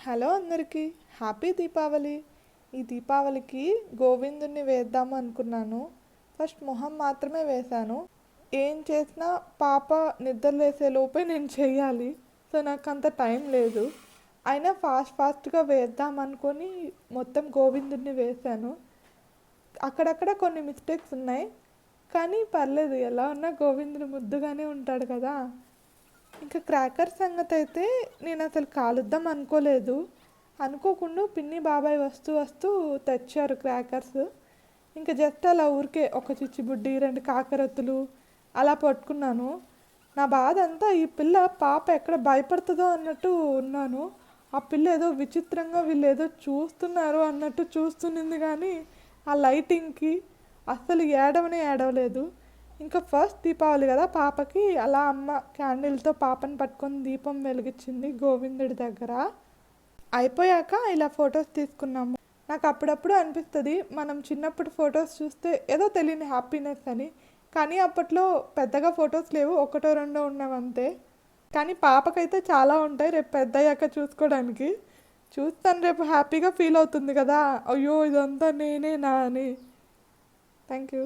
Hello అందరికీ happy Deepavali. ఈ దీపావళికి గోవిందుణ్ణి వేద్దాము అనుకున్నాను. ఫస్ట్ మొహం మాత్రమే వేశాను. ఏం చేసినా పాప నిద్రలేసే లోపే నేను చెయ్యాలి. సో నాకు అంత టైం లేదు. అయినా ఫాస్ట్గా వేద్దాం అనుకొని మొత్తం గోవిందుణ్ణి వేశాను. అక్కడక్కడ కొన్ని మిస్టేక్స్ ఉన్నాయి, కానీ పర్లేదు, ఎలా ఉన్నా గోవిందుడు ముద్దుగానే ఉంటాడు కదా. ఇంకా క్రాకర్ సంగతి అయితే నేను అసలు కాలుద్దాం అనుకోలేదు. అనుకోకుండా పిన్ని బాబాయ్ వస్తూ వస్తూ తెచ్చారు క్రాకర్స్. ఇంకా జస్ట్ అలా ఊరికే ఒక చిచ్చుబుడ్డి 2 కాకరొత్తులు అలా పట్టుకున్నాను. నా బాధ అంతా ఈ పిల్ల పాప ఎక్కడ భయపడుతుందో అన్నట్టు ఉన్నాను. ఆ పిల్ల ఏదో విచిత్రంగా వీళ్ళు ఏదో చూస్తున్నారు అన్నట్టు చూస్తున్నింది, కానీ ఆ లైటింగ్కి అస్సలు ఏడవలేదు. ఇంకా ఫస్ట్ దీపావళి కదా పాపకి, అలా అమ్మ క్యాండిల్తో పాపని పట్టుకొని దీపం వెలిగించింది గోవిందుడి దగ్గర. అయిపోయాక ఇలా ఫొటోస్ తీసుకున్నాము. నాకు అప్పుడప్పుడు అనిపిస్తుంది మనం చిన్నప్పుడు ఫొటోస్ చూస్తే ఏదో తెలియని హ్యాపీనెస్ అని. కానీ అప్పట్లో పెద్దగా ఫొటోస్ లేవు, 1-2 ఉన్నవంతే. కానీ పాపకైతే చాలా ఉంటాయి రేపు పెద్దయ్యాక చూసుకోవడానికి. చూస్తాను, రేపు హ్యాపీగా ఫీల్ అవుతుంది కదా, అయ్యో ఇదంతా నేనేనా అని. Thank you.